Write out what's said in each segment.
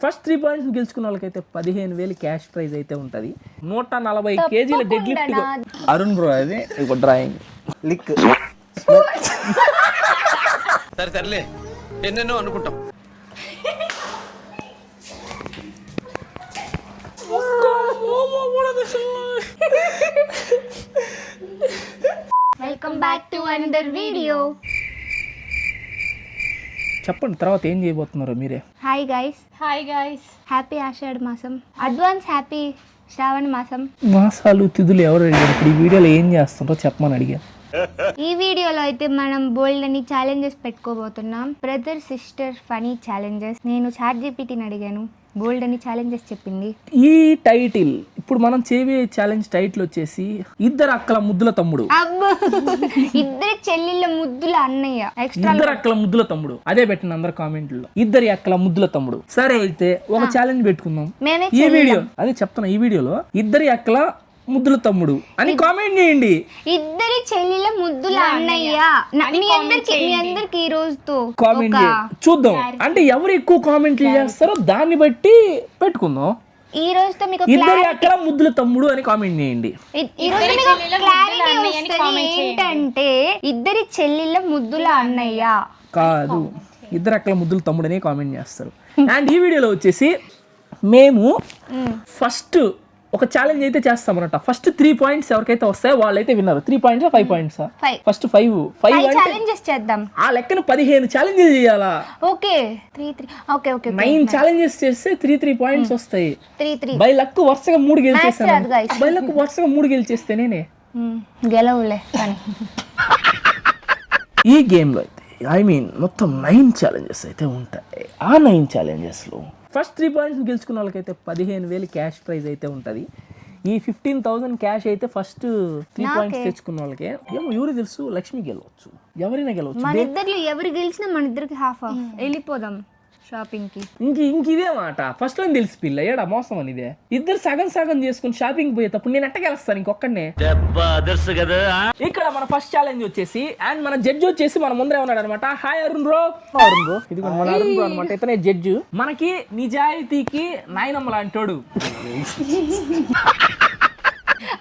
First 3 points గెలుచుకున్న వాళ్ళకైతే 15,000 cash prize అయితే ఉంటుంది. 140 కేజీల డెడ్ లిఫ్ట్. అరుణ్ బ్రో అది ఒక డ్రాయింగ్ లిక్ సరే సర్లే ఎన్నెన్నో అనుకుంటాం. Welcome back to another video. చెప్పండి తర్వాత ఏం చేయబోతున్నారు మీరే. హాయ్ గైస్ హ్యాపీ ఆషాఢ మాసం, అడ్వాన్స్ హ్యాపీ శ్రావణ మాసం. మాసాలు తిథులు ఎవరు అడిగారు? ఇప్పుడు ఈ వీడియోలో ఏం చేస్తుంటారో చెప్పమని అడిగారు. ఈ వీడియోలో అయితే మనం బోల్డ్ అని ఛాలెంజెస్ పెట్టుకోబోతున్నాం. Brother sister funny challenges. నేను ChatGPTని అడిగాను, బోల్డ్ అని ఛాలెంజెస్ చెప్పింది. ఈ టైటిల్ ఇప్పుడు మనం చేయబోయే ఛాలెంజ్ టైటిల్ వచ్చేసి ఇద్దరు అక్కల ముద్దుల తమ్ముడు. అబ్బో, ఇద్దరి చెల్లెళ్ళ ముద్దుల అన్నయ్య. ఎక్స్ట్రా ఇద్దరు అక్కల ముద్దుల తమ్ముడు అదే పెట్టిన అందరు కామెంట్లో, ఇద్దరి అక్కల ముద్దుల తమ్ముడు. సరే అయితే ఒక ఛాలెంజ్ పెట్టుకుందాం. మేమే ఈ వీడియో అదే చెప్తున్నా, ఈ వీడియోలో ఇద్దరి అక్కల ముద్దుల తమ్ముడు అని కామెంట్ చేయండి. ఇద్దరి చెల్లెళ్ళ ముద్దుల అన్నయ్య. మీ అందరికి ఈ రోజుతో కామెంట్ చూద్దాం, అంటే ఎవరు ఎక్కువ కామెంట్లు చేస్తారో దాన్ని బట్టి పెట్టుకుందాం. ఈ రోజుతో మీకు ఇద్దరి అక్కల ముద్దుల తమ్ముడు అని కామెంట్ చేయండి. ఈ రోజు మీకు క్లారిటీ వస్తది ఏంటంటే ఇద్దరి చెల్లెళ్ళ ముద్దుల అన్నయ్య కాదు, ఇద్దరు అక్కల ముద్దుల తమ్ముడు అని కామెంట్ చేస్తారు. అండ్ ఈ వీడియోలో వచ్చేసి మేము ఫస్ట్ ఒక ఛాలెంజ్ అయితే చేస్తామన్నమాట. ఫస్ట్ 3 పాయింట్స్ ఎవరికైతే వస్తాయో వాళ్ళైతే విన్నారు. 3 పాయింట్స్ 5 పాయింట్స్ ఫస్ట్ 5 ఛాలెంజెస్ చేద్దాం. ఆ లెక్కన 15 ఛాలెంజెస్ చేయాలా? ఓకే 3 ఓకే 9 ఛాలెంజెస్ చేస్తే 3 పాయింట్స్ వస్తాయి. 3 బై లక్ వరుసగా 3 గెలిచేస్తాను. బై లక్ వరుసగా 3 గెలిచేస్తే నేనే గెలవులే. ఈ గేమ్లో అయితే మొత్తం 9 ఛాలెంజెస్ అయితే ఉంటాయి. ఆ 9 ఛాలెంజెస్లో ఫస్ట్ 3 పాయింట్స్ గెలుచుకున్న వాళ్ళకైతే 15,000 క్యాష్ ప్రైజ్ అయితే ఉంటుంది. ఈ 15,000 క్యాష్ అయితే ఫస్ట్ 3 పాయింట్స్ తెచ్చుకున్న వాళ్ళకే ఏమో ఎవరు తెలుసు, లక్ష్మి గెలవచ్చు, ఎవరైనా గెలవచ్చు. మన ఇద్దరు ఎవరు గెలిచినా మన ఇద్దరికి హాఫ్ వెళ్ళిపోదాం షాపింగ్ కి. ఇంక ఇదే మాట ఫస్ట్ లో తెలిసి పిల్ల ఏడా మోసం అని. ఇదే ఇద్దరు సగం సగం చేసుకుని షాపింగ్ పోయేటప్పుడు నేను ఎట్ట గెలుస్తాను ఇంకొక్కడనే. ఇక్కడ మన ఫస్ట్ ఛాలెంజ్ వచ్చేసి అండ్ మన జడ్జి వచ్చేసి మన ముందర ఉన్నాడు అనమాట. Hi Arun bro. Arun bro ఇది మన అరుణ్ బ్రో అనమాట. ఇతనే జడ్జి. మనకి నిజాయితీకి నాయనమ్మలు అంటాడు,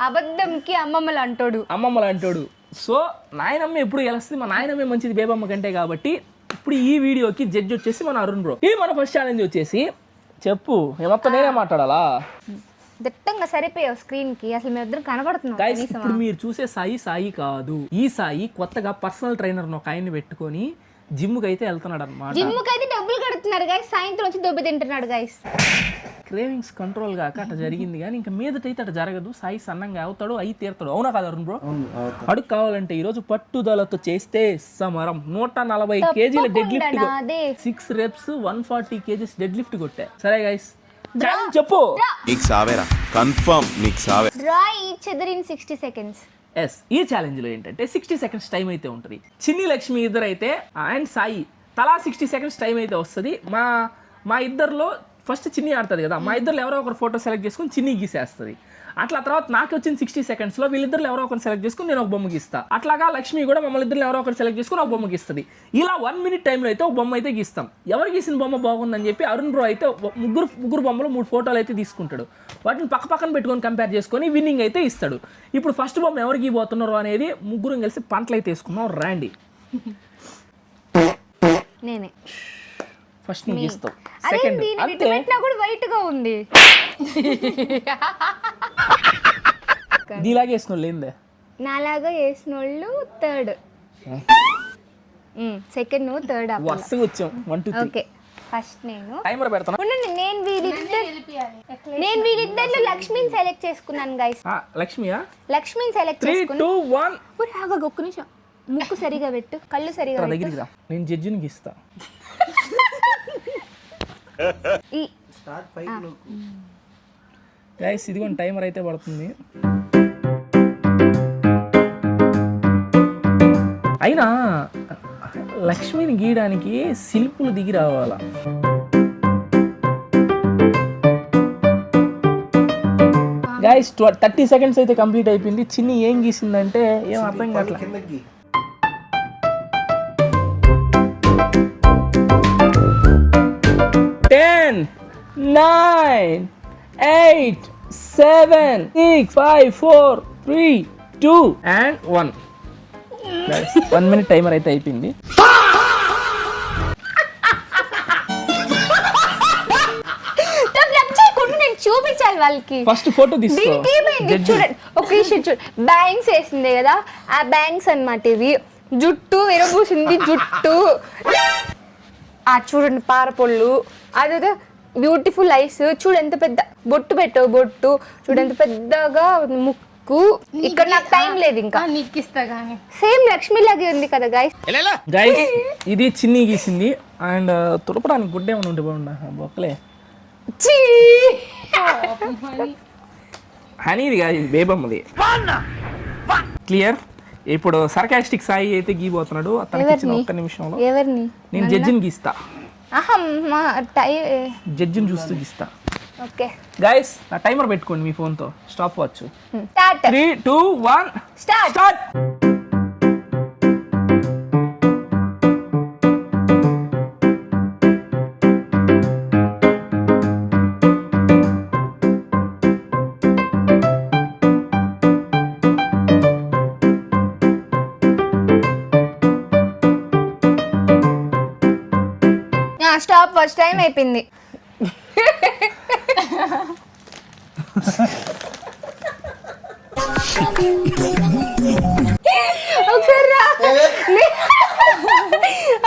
అబద్ధంకి అమ్మమ్మలు అంటాడు. సో నాయనమ్మ ఎప్పుడు గెలుస్తుంది? మా నాయనమ్మే మంచిది బేబమ్మ కంటే. కాబట్టి ఇప్పుడు ఈ వీడియోకి జడ్జి వచ్చేసి మన అరుణ్ బ్రో. ఈ మన ఫస్ట్ ఛాలెంజ్ వచ్చేసి చెప్పు మొత్తం నేనే మాట్లాడాలా? దిట్టంగా సరిపోయావు స్క్రీన్ కి. అసలు మేము ఇద్దరు కనబడుతున్నాం. ఇప్పుడు మీరు చూసే సాయి కాదు. ఈ సాయి కొత్తగా పర్సనల్ ట్రైనర్ ఒక ఆయన్ని పెట్టుకొని జిమ్ కి అయితే వెళ్తున్నాడు అనమాట. జిమ్ కి అయితే డబ్బులు కడుతున్నారు గైస్. సాయంత్రం వచ్చి దొబ్బి తింటున్నాడు గైస్. క్రేవింగ్స్ కంట్రోల్ కాక అట్లా జరిగింది, కానీ ఇంకా మీదటైతే అట్లా జరగదు. సాయి సన్నంగా అవుతాడు, అయి తీరుతాడు. అవునా కాదు అరుణ్ బ్రో? అడుగు కావాలంటే ఈ రోజు పట్టుదలతో చేస్తే సమరం 140 కేజీల dead lift, 6 reps 140 kgs dead lift కొట్టా. సరే గైస్ చెప్పు. నీకు సావేరా కన్ఫర్మ్, నీకు సావే. Draw each other in 60 seconds. ఈ ఛాలెంజ్ లో ఏంటంటే 60 seconds టైం అయితే ఉంటుంది. చిన్ని లక్ష్మి ఇద్దరు అయితే అండ్ సాయి తలా 60 seconds టైం అయితే వస్తుంది. మా ఇద్దరిలో ఫస్ట్ చిన్ని ఆడుతుంది కదా, మా ఇద్దరు ఎవరో ఒకరు ఫోటో సెలెక్ట్ చేసుకుని చిన్ని గీసేస్తుంది. అట్లా తర్వాత నాకు వచ్చిన 60 seconds లో వీళ్ళిద్దరు ఎవరో ఒకరు సెలెక్ట్ చేసుకుని నేను ఒక బొమ్మ గీస్తా. అట్లాగా లక్ష్మి కూడా మమ్మల్ని ఇద్దరు ఎవరో ఒకరు సెలెక్ట్ చేసుకుని ఒక బొమ్మ గీస్తుంది. ఇలా 1 minute టైంలో అయితే ఒక బొమ్మ అయితే గీస్తాం. ఎవరు గీసిన బొమ్మ బాగుందని చెప్పి అరుణ్ బ్రో అయితే ముగ్గురు బొమ్మలు 3 ఫోటోలు అయితే తీసుకుంటాడు. వాటిని పక్కన పెట్టుకొని కంపేర్ చేసుకొని విన్నింగ్ అయితే ఇస్తాడు. ఇప్పుడు ఫస్ట్ బొమ్మ ఎవరు గీయబోతున్నారు అనేది ముగ్గురు కలిసి పంటలు అయితే వేసుకున్నాం. రాండి నేనే ఫస్ట్ నువ్వు గీస్తావు. సెకండ్ అంతే కూడా వైట్ గా ఉంది. నీలాగే వేసిన వాళ్ళు ఏందే? నాలాగా వేసిన వాళ్ళు థర్డ్, సెకండ్ నువ్వు థర్డ్. వరుసగా వచ్చాం 1 2 3. ఓకే ఫస్ట్ నేను టైమర్ పెడతాను. నేను వీరిద్దరిలో లక్ష్మిని సెలెక్ట్ చేసుకున్నాను గైస్. లక్ష్మిని సెలెక్ట్ 3 చేసుకుని 2 1 ఒక్క నిమిషం. ముక్కు సరిగా పెట్టు, కళ్ళు సరిగా పెట్టు. దగ్గరికి రా, నేను జడ్జిని గీస్తా. గైస్ ఇదిగోండి టైమర్ అయితే పడుతుంది. అయినా లక్ష్మిని గీయడానికి శిల్పులు దిగి రావాలా? గైస్ 30 seconds అయితే కంప్లీట్ అయిపోయింది. చిన్ని ఏం గీసిందంటే ఏం అర్థం కావట్లేదు. 10 9, 8, 7, 6, 5, 4, 3, 2 and 1. 1 minute timer అయితే అయిపోయింది. నేను చూపించాలి వాళ్ళకి. ఫస్ట్ ఫోటో తీసుకో. దీనికి ఏమైంది చూడండి, ఒక విషయం చూడండి. బ్యాంగ్స్ వేసింది కదా, ఆ బ్యాంగ్స్ అన్నమాట ఇవి. జుట్టు విరబూసింది జుట్టు. ఆ చూడండి పారపొళ్ళు, అదే బ్యూటిఫుల్ ఐస్. చూడు ఎంత పెద్ద బొట్టు పెట్టావు, బొట్టు చూడు ఎంత పెద్దగా, ముక్కు. ఇక్కడ నాకు టైం లేదు ఇంకా. సేమ్ లక్ష్మి లాగే ఉంది కదా గైస్. ఇది చిన్ని గీసింది. అండ్ తులపడానికి గుడ్డ ఏమైనా ఉంటే బాగుండా బొక్కలే. హనీది కాదు, ఇది బేబమ్మది. క్లియర్. ఇప్పుడు సర్కాస్టిక్ సాయి అయితే గీపోతున్నాడు. అతనికి ఇచ్చిన ఒక్క నిమిషంలో ఎవరిని? నేను జడ్జిని గీస్తా. జడ్జిని చూస్తూ గీస్తా. ఓకే గైస్, నా టైమర్ పెట్టుకోండి మీ ఫోన్తో. Stop watch. 3, 2, 1 start. Stop watch time అయిపోయింది.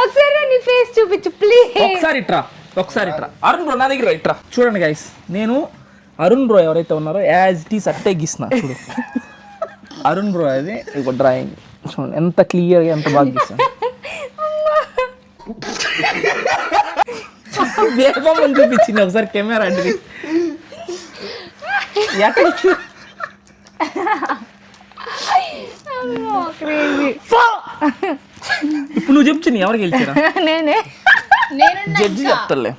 ఒకసారి నీ ఫేస్ చూపించు ప్లీజ్. ఒకసారి ఇట్రా. అరుణ్ బ్రో నా దగ్గర ఇట్రా. చూడండి గైస్, నేను అరుణ్ బ్రో ఎవరైతే ఉన్నారో యాజ్ ఇట్ ఈస్ అట్టే గీస్తున్నా. చూడు అరుణ్ బ్రో అది ఒక డ్రాయింగ్ చూడండి ఎంత క్లియర్గా, ఎంత బాగా గీస్తాను. బేబమ్మని చూపించింది ఒకసారి కెమెరా అంటే. ఇప్పుడు నువ్వు చెప్పు చిన్ని, ఎవరికి గెలిచారా? నేనే. జడ్జి చెప్తాలే.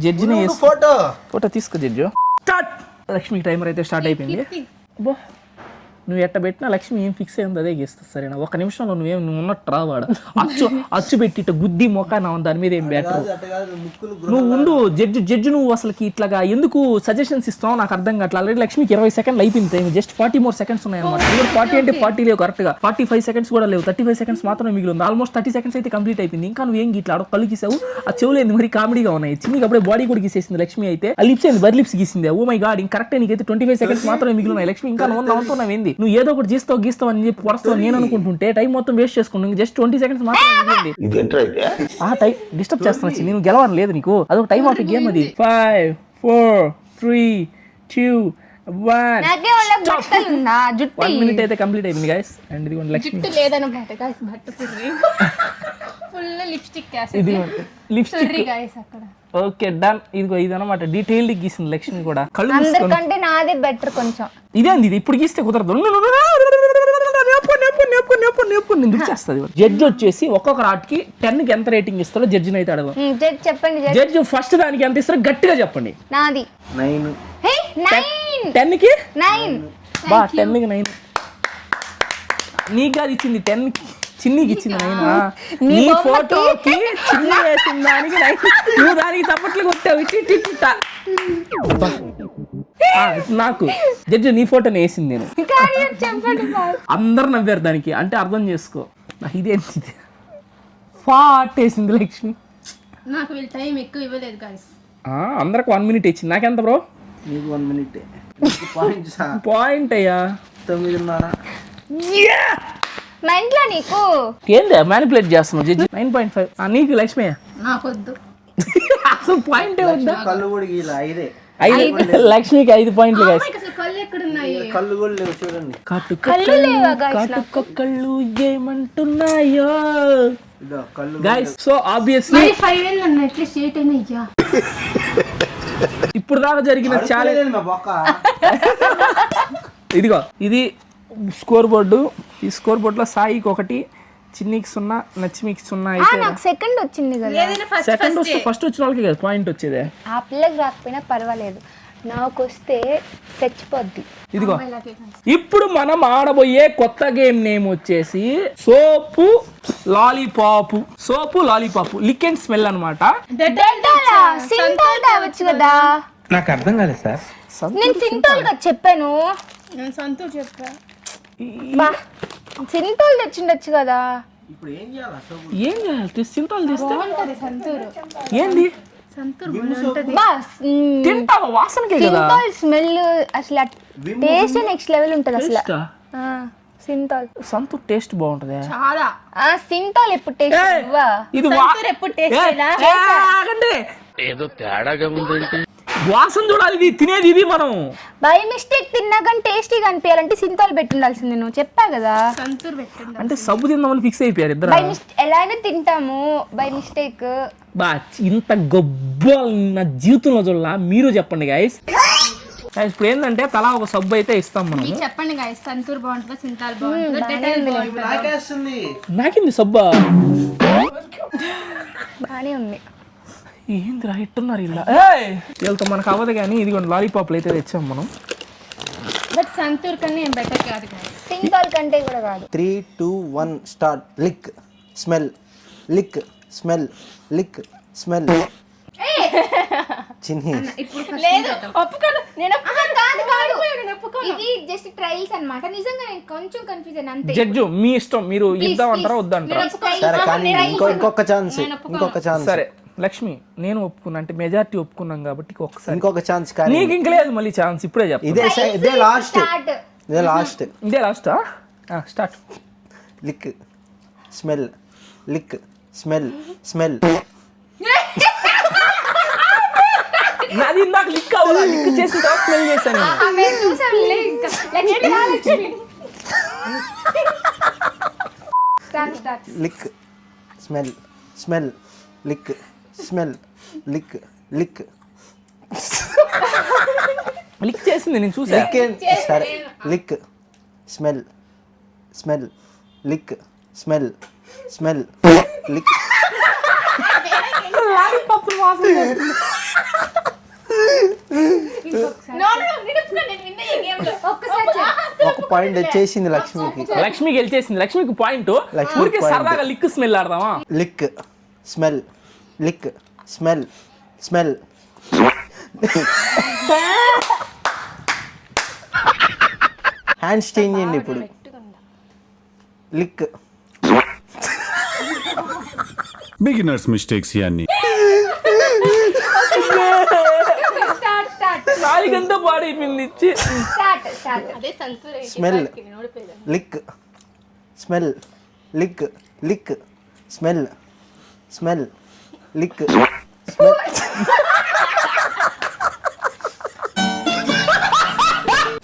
జడ్జిని ఫోటో తీసుకో జడ్జి. స్టార్ట్. లక్ష్మి టైమర్ అయితే స్టార్ట్ అయిపోయింది. బో నువ్వు ఎట్ట పెట్టినా లక్ష్మి ఏం ఫిక్స్ అయ్యింది అదే గీస్తుంది. సరేనా? ఒక నిమిషంలో నువ్వు ఉన్నట్టు రావాడు. అచ్చు పెట్టి ఇట్ట గుద్ది మొక్క దాని మీద ఏం బెటర్. నువ్వు ఉండు జడ్జి నువ్వు అసలుకి ఇట్లాగా ఎందుకు సజెషన్స్ ఇస్తావు నాకు అర్థం కావట్లేదు. ఆల్రెడీ లక్ష్మికి 20 సెకండ్లు అయిపోయింది టైం. జస్ట్ 40 more seconds ఉన్నాయన్నమాట. 40 అంటే 40 లేవు కరెక్ట్గా. 45 seconds కూడా లేవు. 35 seconds మాత్రమే మిగిలింది. ఆల్మోస్ట్ 30 seconds అయితే కంప్లీట్ అయిపోయింది. ఇంకా నువ్వు ఏం గీట్లా కళ్ళు గీసావు. ఆ చెవులు ఏంది మరి కామెడీగా ఉన్నాయి. చిన్నకి అప్పుడే బాడీ కూడా గీసేసింది లక్ష్మి అయితే. ఆ లిప్స్ ఏంది బర్ లిప్స్ గీసింది. ఓ మై గాడ్, కరెక్ట్ నీకైతే 25 seconds మాత్రమే మిగిలినాయి. లక్ష్మి ఇంకా నవ్వుతున్నావు ఏంది? నువ్వు ఏదో ఒకటి గీస్తావు అని చెప్పి పొడస్తావు నేను అనుకుంటుంటే టైం మొత్తం వేస్ట్ చేసుకున్నాను. జస్ట్ 20 seconds మాత్రమే. ఆ టైం డిస్టర్బ్ చేస్తున్నా. నేను గెలవని లేదు నీకు. అదొక టైం ఆఫ్ గేమ్ అది. 5, 4, 3, 2, 1 1 minute అయితే కంప్లీట్ అయిపోయింది గైస్. అండ్ ఇది లక్ష్మి ఇది లిప్స్టిక్. Okay done. ఇదిగో ఇది అనమాట డీటెయిల్డ్ గీసింది లక్ష్మి కూడా. కళ్ళు అందరికంటే నాదే బెటర్ కొంచెం. ఇదేంది ఇది ఇప్పుడు గీస్తే కుదరదు. చేస్తుంది. జడ్జి వచ్చేసి ఒక్కొక్క ఆర్ట్కి 10కి ఎంత రేటింగ్ ఇస్తారో జడ్జిని అయితే అడగ. చెప్పండి జడ్జి ఫస్ట్ దానికి ఎంత ఇస్తారో గట్టిగా చెప్పండి. నాది 9. 10కి 9. బా 10కి 9. నీకు అది ఇచ్చింది 10కి. చిన్నికి ఇచ్చింది 9. నీ ఫోటోకి చిన్ని వేసిన దానికి 9. నువ్వు దానికి తప్పట్లు కొట్టావు. నాకు జడ్జి నీ ఫోటోని వేసింది నేను. అందరు నవ్వారు దానికి. అంటే అర్థం చేసుకో ఇదేంటి ఫాట్ వేసింది లక్ష్మి. నాకు వీళ్ళ టైం ఎక్కువ ఇవ్వలేదు గాయ్స్. అందరికి 1 minute ఇచ్చింది. నాకెంత బ్రో? నీకు 1 minute. పాయింట్ అయ్యా 9.5. మెంట్లో నీకు ఏంది మ్యానిపులేట్ చేస్తున్నావు జడ్జి? 9.5. నీకు లక్ష్మి నాకొద్దు అసలు పాయింట్ కళ్ళు కూడా గీలా 5. లక్ష్మికి 5 points guys. అసలు కళ్ళు ఎక్కడున్నాయి? కళ్ళు కూడా లేవు చూడండి. కళ్ళు ఏమంటున్నాయో ఇదో కళ్ళు గైస్. సో ఆబ్వియస్లీ 5 ఏళ్ళు అన్న అట్లీస్ట్ 8 అయినా ఇయ్యా. ఇప్పుడు దాకా జరిగిన ఛాలెంజ్ మా బొక్క. ఇదిగో ఇది స్కోర్ బోర్డు. ఈ స్కోర్ బోర్డులో సాయికి 1, చిన్నికి 0, లక్ష్మికి 0 అయితే నాకు సెకండ్ వచ్చింది కదా. సెకండ్ వస్తే ఫస్ట్ వచ్చిన వాళ్ళకి కదా పాయింట్ వచ్చేదే. ఆ పిల్లకి రాకపోయినా పర్వాలేదు. నాకు వస్తే చచ్చిపోద్ది. ఇదిగో ఇప్పుడు మనం ఆడబోయే కొత్త గేమ్ నేమ్ వచ్చేసి సోపు లాలీపాప్ లిక్ అండ్ స్మెల్ అనమాట. సింతాల్ తేవచ్చు కదా. నాకు అర్థం కాలేదు సార్. నేను సింతాల్ గా చెప్పాను. నేను సంతూర్ చెప్పా. బా సింతాల్ తెచ్చిండొచ్చు కదా. ఇప్పుడు ఏం చేయాలి అసలు? ఏం చేయాలి సింతాల్ తీస్తే బాగుంటది సంతూర్. ఏంది సంతూర్ బాగుంటది. బా తింటావా వాసనకే కదా. సింతాల్ స్మెల్ అసలు టేస్ట్ నెక్స్ట్ లెవెల్ ఉంటది అసలు. టేస్టా? సింతాల్ సంతూర్ టేస్ట్ బాగుంటది. చాలా. సింతాల్ ఎప్పుడు టేస్ట్ ఇవ్వా? ఇది సంతూర్ ఎప్పుడు టేస్ట్ చేయలా? ఆగండి, ఏదో తేడాగా ఉందేంటి. వాసన చూడాలి, ఇది తినేది ఇది మనం. బై మిస్టేక్ తిన్నా కానీ టేస్టీగా అనిపించాలంటే సింతాల్ పెట్టుండాల్సింది. నువ్వు చెప్పా కదా. సంతూర్ పెట్టండి. అంటే సబ్బు తిందామని ఫిక్స్ అయిపోయారు ఇద్దరు. బై మిస్టేక్ ఎలా అయినా తింటాము. బై మిస్టేక్ బా ఇంత గొప్ప నా జీవితంలో చూడాల. మీరు చెప్పండి గాయస్. ఇప్పుడు ఏంటంటే తలా ఒక సబ్బు అయితే ఇస్తాం మనం. మీరు చెప్పండి గాయ్స్, సంతూర్ బాగుంటుందా సింతాల్ బాగుంటుందా డెటాల్ బాగుంటుందా? నాకేస్తుంది. నాకింది సబ్బా. బానే ఉంది. ఏందిరా ఇట్టున్నారు ఇలా. వీళ్ళతో మనకు అవ్వదు కానీ ఇదిగోండి లాలీపాప్లు అయితే తెచ్చాం మనం. బట్ సంతూర్ కన్నా ఏం బెటర్ కాదు గాయ్స్. సింతాల్ కంటే కూడా కాదు. 3, 2, 1 start. Lick smell lick smell lick smell. Chinni లేదు ఒప్పుకోను. నేను ఒప్పుకోను. కాదు ఇది జస్ట్ ట్రయల్స్ అన్నమాట. నిజంగా నేను కొంచెం కన్ఫ్యూజన్ అంతే. జడ్జు మీ ఇష్టం, మీరు ఇద్దామంటారా వద్దంటారా? సరే కానీ ఇంకొక ఛాన్స్. సరే లక్ష్మి, నేను ఒప్పుకున్నా అంటే మెజారిటీ ఒప్పుకున్నాం కాబట్టి ఒకసారి ఇంకొక ఛాన్స్ కానీ నీకు ఇంక లేదు మళ్ళీ ఛాన్స్. ఇప్పుడే చెప్తా. ఇదే లాస్ట్. ఇదే లాస్ట్. ఇదే లాస్టా? Start. Lick smell lick smell smell. నాది ఇందాక లిక్ అవ్వాలి. లిక్ చేసిన తర్వాత స్మెల్ చేశాను నేను. మేము చూసాంలే ఇంకా. Lakshmi start. Lick smell smell lick smell lick lick lick చేసింది నేను చూసా. లిక్. సరే lick smell smell lick smell smell lick. ఒక పాయింట్ వచ్చేసింది లక్ష్మికి. లక్ష్మికి గెలిచేసింది. లక్ష్మికి పాయింట్. లక్ష్మికి ఊరికే point. సరదాగా లిక్ స్మెల్ ఆడదామా? Lick smell lick smell smell. Hands change చేయండి ఇప్పుడు. లిక్ బిగినర్స్ మిస్టేక్స్ ఇవన్నీ. నాలుగంతా పాడైపోయింది ఇచ్చి. అదే Santoor smell lick smell lick lick smell smell lick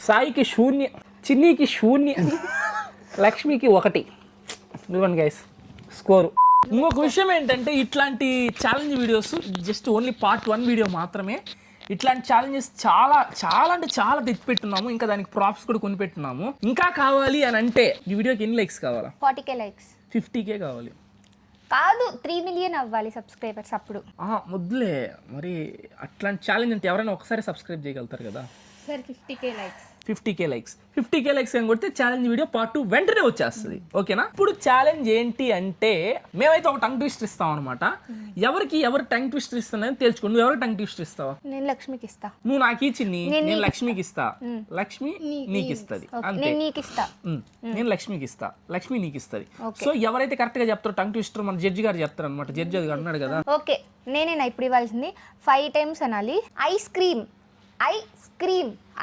సాయికి శూన్య, చిన్నీకి శూన్య, లక్ష్మికి 1. ఇవ్వండి గైస్ స్కోరు. ఇంకొక విషయం ఏంటంటే ఇట్లాంటి challenge videos just only part 1 video మాత్రమే. ఇట్లాంటి ఛాలెంజెస్ చాలా చాలా అంటే చాలా తెచ్చిపెట్టున్నాము. ఇంకా దానికి ప్రాప్స్ కూడా కొనిపెట్టున్నాము. ఇంకా కావాలి అని అంటే ఈ వీడియోకి ఎన్ని లైక్స్ కావాలా? 40k likes. 50k కావాలి. కాదు 3 మిలియన్ అవ్వాలి సబ్స్క్రైబర్స్ అప్పుడు. వద్దులే మరి. అట్లాంటి ఛాలెంజ్ అంటే ఎవరైనా ఒకసారి సబ్స్క్రైబ్ చేయగలుగుతారు కదా. సరే 50k లైక్స్. 50k లైక్స్ అని కొడితే ఛాలెంజ్ వీడియో పార్ట్ 2 వెంటనే వచ్చేస్తుంది. ఓకేనా? ఇప్పుడు ఛాలెంజ్ ఏంటి అంటే మేమైతే ఒక టంగ్ ట్విస్టర్ ఇస్తాం అనమాట. ఎవరు టంగ్ ట్విస్టర్ ఇస్తున్నారని తెలుసుకోండి. నువ్వు ఎవరికి టంగ్ ట్విస్టర్ ఇస్తావా? నేను లక్ష్మికి ఇస్తా. నువ్వు నాకు చిన్ని, నేను లక్ష్మికి ఇస్తా. లక్ష్మి నీకు ఇస్తుంది. అంతే. నేను నీకు ఇస్తా. నేను లక్ష్మికి ఇస్తా, లక్ష్మి నీకు ఇస్తుంది. సో ఎవరైతే కరెక్ట్ గా చెప్తారో టంగ్ ట్విస్టర్ మన జడ్జి గారు చెప్తారు అనమాట. జడ్జి అది అన్నాడు కదా. ఓకే నేనేనా ఇప్పుడు ఇవ్వాల్సింది? 5 టైమ్స్ అనాలి. Ice cream,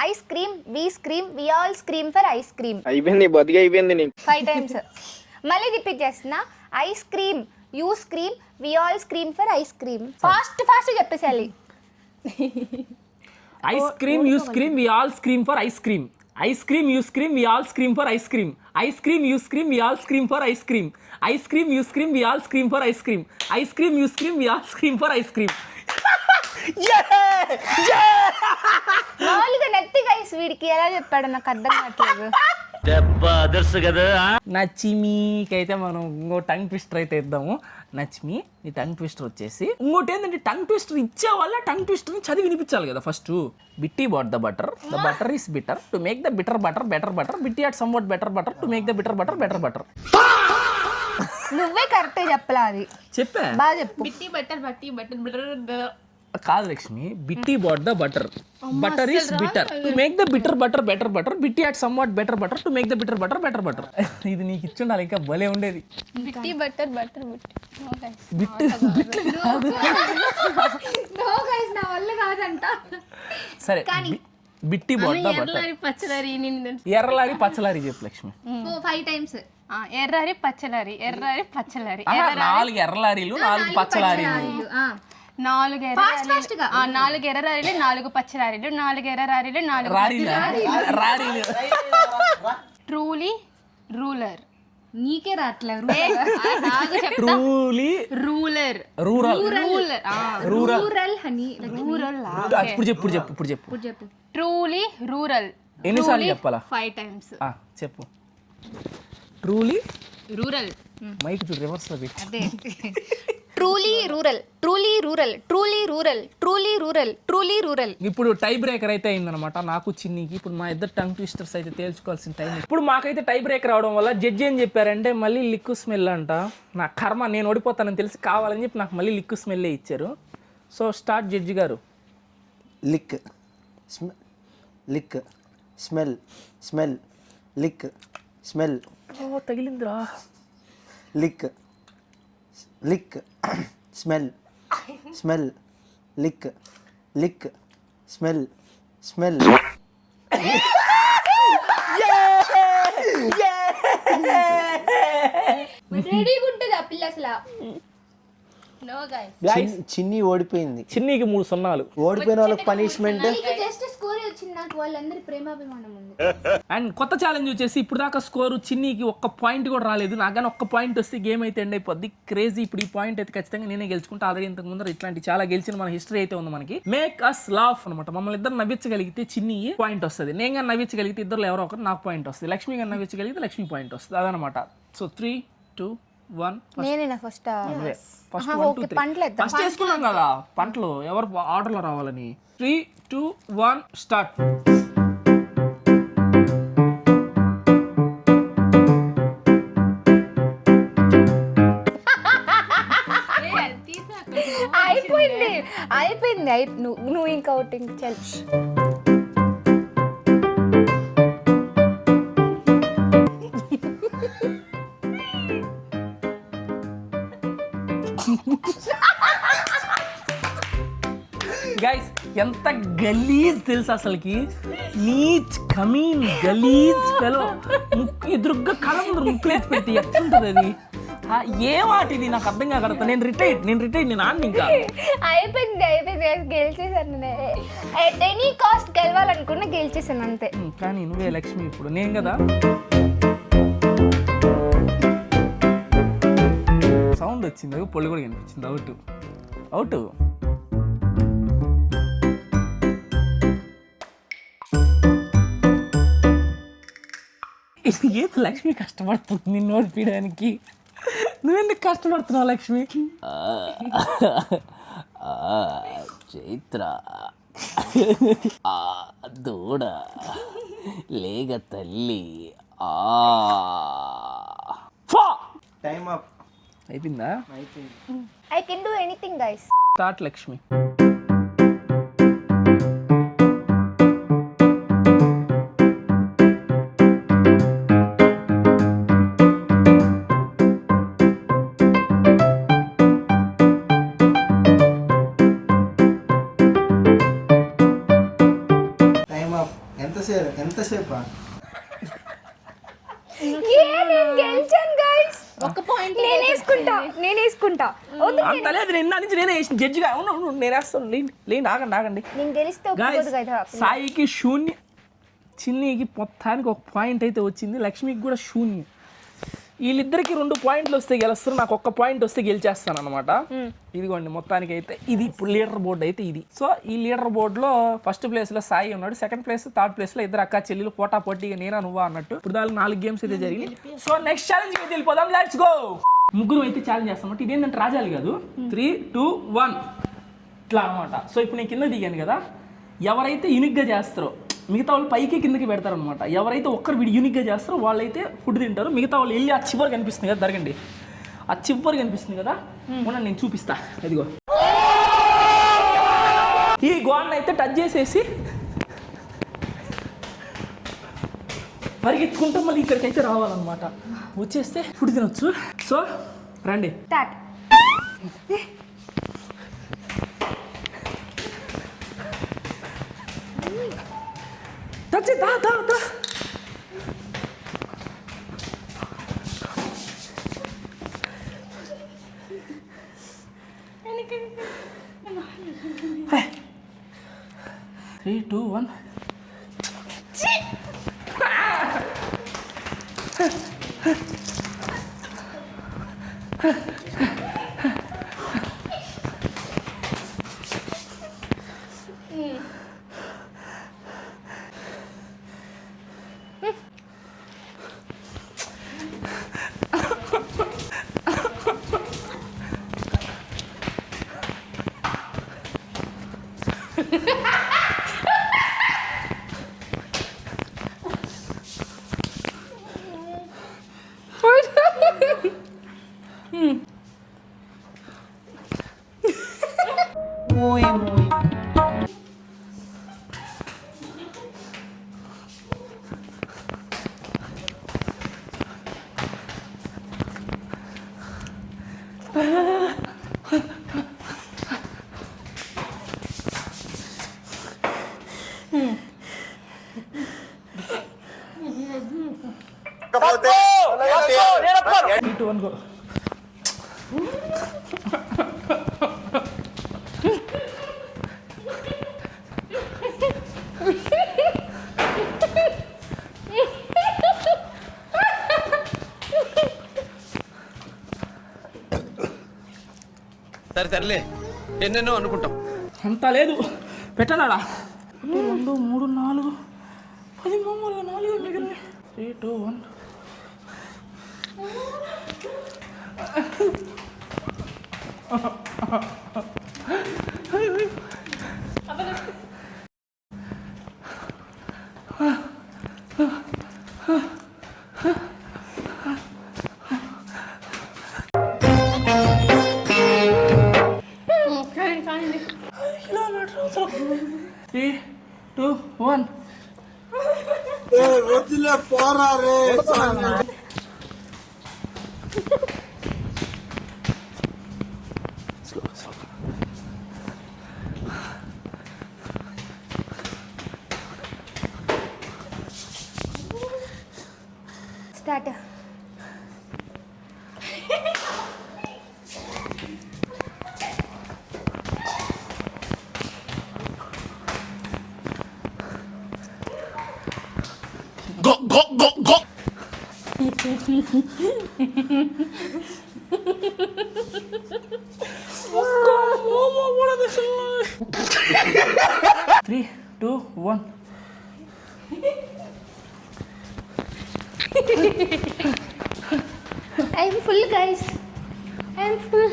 ice cream, we scream, we all scream for ice cream. అయిపోయింది బతిగా అయిపోయింది నీకు. 5 టైమ్స్. మళ్ళీ రిపీట్ చేస్తున్నా. Ice cream, you scream, we all scream for ice cream. Fast చెప్పేసేయాలి. Ice cream, you scream, we all scream for ice cream. Ice cream, you scream, we all scream for ice cream. Ice cream, you scream, we all scream for ice cream. Ice cream, you scream, we all scream for ice cream. Ice cream, you scream, we all scream for ice cream. మామూలుగా నెత్తిగా వీడికి ఎలా చెప్పాడు నాకు అర్థం కావట్లేదు. నచ్చిమీకైతే మనం ఇంకో టంగ్ ట్విస్టర్ అయితే ఇద్దాము. నచ్చిమి నీ టంగ్ ట్విస్టర్ వచ్చేసి ఇంకోటి ఏంటంటే టంగ్ ట్విస్టర్ ఇచ్చే వాళ్ళ టంగ్ ట్విస్టర్ని చదివి వినిపించాలి కదా first. Betty bought the butter is bitter to make the bitter butter better butter Betty at somewhat better butter to make the bitter butter better butter. నువ్వే కరెక్టే చెప్పలా అది. చెప్పా బాగా చెప్పు. బిట్టి బట్టర్ కాదు లక్ష్మి. Betty bought the butter is bitter to make the bitter butter better butter Betty at somewhat better butter to make the bitter butter better butter. ఇది నీకు ఇచ్చుండాలి, ఇంకా భలే ఉండేది. బిట్టి బట్టర్ బిట్టు కాదు. నో గైస్ నా వల్ల కాదంట. సరే బిట్టి బాట్ ద బటర్ ఎర్రలారి పచ్చలారి ఎర్రలారి పచ్చలారి చెప్పు లక్ష్మి. 5 times. ఎర్రరి పచ్చలారి ఎర్రరి పచ్చలారి 4 ఎర్రలారీలు 4 పచ్చలారీలు. 4 ఎర్రరారీలు 4 పచ్చలారీలు 4 ఎర్రరారీలు 4 రారీలు. Truly ruler. నీకే రాట్లే truly ruler rural rural honey rural. ఇప్పుడు చెప్పు. Truly rural. ఎన్నిసార్లు చెప్పాలా? 5 times. చెప్పు. Truly rural. మైక్ చూడు రివర్స్ లో పెట్టి. అదే truly rural truly rural truly rural truly rural truly rural. ఇప్పుడు టై బ్రేకర్ అయితే అయిందనమాట నాకు చిన్నీకి. ఇప్పుడు మా ఇద్దరు టంగ్ ట్విస్టర్స్ అయితే తేల్చుకోవాల్సిన టైం. ఇప్పుడు మాకైతే టై బ్రేకర్ అవడం వల్ల జడ్జి ఏం చెప్పారంటే మళ్ళీ లిక్కు స్మెల్ అంట. నా కర్మ, నేను ఓడిపోతానని తెలిసి కావాలని చెప్పి నాకు మళ్ళీ లిక్కు స్మెల్లే ఇచ్చారు. సో స్టార్ట్ జడ్జి గారు. Lick lick smell smell lick smell. తగిలిందిరా. Lick lick smell smell lick lick smell smell. రెడీగా ఉంటుంది ఆ పిల్ల అసలు. నో గైస్ చిన్ని ఓడిపోయింది. చిన్నీకి 3 సున్నాలు. ఓడిపోయిన వాళ్ళకి పనిష్మెంట్. జస్ట్ స్కోర్ వచ్చింది, నాకు వాళ్ళందరి ప్రేమాభిమానం ఉంది. అండ్ కొత్త ఛాలెంజ్ వచ్చేసి ఇప్పుడు దాకా స్కోరు చిన్నీకి 1 పాయింట్ కూడా రాలేదు. నాకు కానీ 1 పాయింట్ వస్తే గేమ్ అయితే ఎండ్ అయిపోద్ది. క్రేజీ. ఇప్పుడు ఈ పాయింట్ అయితే ఖచ్చితంగా నేనే గెలుచుకుంటా. ఆల్రెడీ ఇంతకు ముందు ఇట్లాంటి చాలా గెలిచిన మన హిస్టరీ అయితే ఉంది మనకి. మేక్ అస్ లాఫ్ అనమాట. మమ్మల్ని ఇద్దరు నవ్వించగలిగితే చిన్ని పాయింట్ వస్తుంది. నేను కానీ నవ్వించగలిగితే ఇద్దరు ఎవరో ఒకరు నాకు పాయింట్ వస్తుంది. లక్ష్మి కానీ నవ్వించగలిగితే లక్ష్మి పాయింట్ వస్తుంది. అదనమాట. సో 3, 2, 1. నేనేనా ఫస్ట్? ఫస్ట్ 1, 2, 3 ఫస్ట్ వేసుకున్నాం కదా పంటలు ఎవరు ఆర్డర్లో రావాలని. 3, 2, 1 స్టార్ట్. అయిపోయింది. నువ్వు ఇంకా ఒకటి చల్. గైస్ ఎంత గలీజ్ తెలుసు అసలుకి. నీచ్ కమీన్ గలీజ్ ఫెలో. ముక్కు ఎదురుగ్గా కళ ముందు ముక్కులు ఎత్తి పెడితే ఎట్లుంటుంది అది? ఏం ఆట ఇది నాకు అర్థం కాగలుగుతా. నేను రిటైర్డ్ నేను ఆడిని ఇంకా. అయిపోయింది గెలిచేసాను. ఎట్ ఎనీ కాస్ట్ గెలవాలనుకున్నా గెలిచేసాను అంతే. కానీ నువ్వే లక్ష్మి. ఇప్పుడు నేను కదా. సౌండ్ వచ్చింది, పొళ్ళు కూడా కనిపించింది. అవుట్. ఏదో లక్ష్మి కష్టపడుతుంది నిన్ను ఓడిపించడానికి. నువ్వెందుకు కష్టపడుతున్నావు లక్ష్మి? చైత్ర దూడ లేగ తల్లి. Time up. అయిపోయిందా? I can do anything guys. Start Lakshmi. ఎంతసేపా? నేను గెలిచాను గైస్. 1 పాయింట్ నేను వేసుకుంటా. అంత లేదు. నిన్న నుంచి నేనే వేసిన జడ్జిగా. నేను వేస్తాను. లేండి ఆగండి. నేను గెలిస్తే Guys, సాయికి శూన్యం, చిన్నీకి మొత్తానికి 1 పాయింట్ అయితే వచ్చింది. లక్ష్మికి కూడా శూన్యం. వీళ్ళిద్దరికి 2 పాయింట్లు వస్తే గెలుస్తారు, నాకు 1 పాయింట్ వస్తే గెలిచేస్తాను అనమాట. ఇదిగోండి మొత్తానికి అయితే ఇది ఇప్పుడు లీడర్ బోర్డు అయితే ఇది. సో ఈ లీడర్ బోర్డులో ఫస్ట్ ప్లేస్లో సాయి ఉన్నాడు, సెకండ్ ప్లేస్ థర్డ్ ప్లేస్లో ఇద్దరు అక్క చెల్లెలు పోటా పోటీగా నేనా నువ్వా అన్నట్టు. ఇప్పుడు దానికి 4 గేమ్స్ అయితే జరిగింది. సో నెక్స్ట్ ఛాలెంజ్ అయితే వెళ్ళిపోదాం, లెట్స్ గో. ముగ్గురు అయితే ఛాలెంజ్ చేస్తాం. ఇదేంటంటే రాజాలు కాదు, 3, 2, 1 ఇట్లా అనమాట. సో ఇప్పుడు నేను కింద దిగాను కదా, ఎవరైతే యూనిక్గా చేస్తారో మిగతా వాళ్ళు పైకి కిందకి పెడతారనమాట. ఎవరైతే ఒక్కరు యూనిక్గా చేస్తారో వాళ్ళైతే ఫుడ్ తింటారు, మిగతా వాళ్ళు వెళ్ళి ఆ చివరి కనిపిస్తుంది కదా, జరగండి ఆ చివరి కనిపిస్తుంది కదా, మొన్న నేను చూపిస్తా. ఇదిగో ఈ గోడను అయితే టచ్ చేసేసి పరిగెత్తుకుంటే మళ్ళీ ఇక్కడికైతే రావాలన్నమాట. వచ్చేస్తే ఫుడ్ తినొచ్చు. సో రండి. స్టార్ట్. టచ్ దా దా దా. Hey. 3, 2, 1. Go. సర్లే ఎన్నెన్నో అనుకుంటాం. అంత లేదు పెట్టనాడా. 2, 3, 4, 10 మామూలుగా 4 మిగిలిన. 3, 2, 1. Kilometre 3, 2, 1. Start. Go, go, go, go! 3, 2, 1. I'm full, guys. I'm full.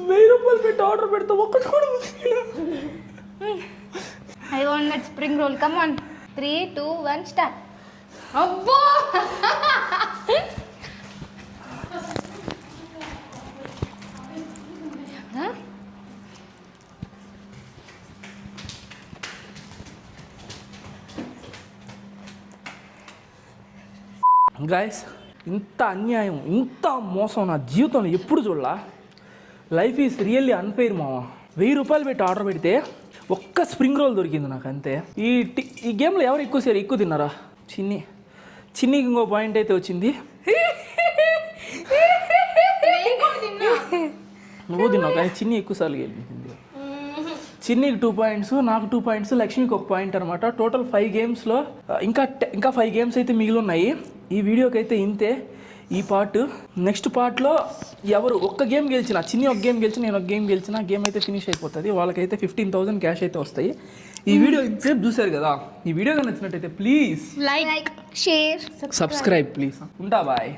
₹1000 పెట్టి ఆర్డర్ పెడతా ఒక్కటి కూడా. I want that spring roll. Come on. 3, 2, 1, start. అబ్బో గాయస్, ఇంత అన్యాయం, ఇంత మోసం నా జీవితంలో ఎప్పుడు చూడలా. లైఫ్ ఈజ్ రియల్లీ అన్ఫెయిర్ మామ. ₹1000 పెట్టి ఆర్డర్ పెడితే ఒక్క స్ప్రింగ్ రోల్ దొరికింది నాకు అంతే. ఈ గేమ్లో ఎవరు ఎక్కువ తిన్నారా? చిన్నీకి ఇంకో పాయింట్ అయితే వచ్చింది. నువ్వు తిన్నావు కానీ చిన్ని ఎక్కువసార్లు గెలిచింది. చిన్నీకి 2 పాయింట్స్, నాకు 2 పాయింట్స్, లక్ష్మికి 1 పాయింట్ అనమాట. టోటల్ 5 గేమ్స్లో ఇంకా 5 గేమ్స్ అయితే మిగిలి ఉన్నాయి. ఈ వీడియోకి అయితే ఇంతే ఈ పార్ట్. నెక్స్ట్ పార్ట్లో ఎవరు ఒక్క గేమ్ గెలిచినా, చిన్ని ఒక గేమ్ గెలిచి నేను ఒక గేమ్ గెలిచిన గేమ్ అయితే ఫినిష్ అయిపోతుంది. వాళ్ళకైతే 15,000 క్యాష్ అయితే వస్తాయి. ఈ వీడియో ఇంతసేపు చూశారు కదా, ఈ వీడియో నచ్చినట్టయితే please like, share, subscribe please. ఉంటా బాయ్.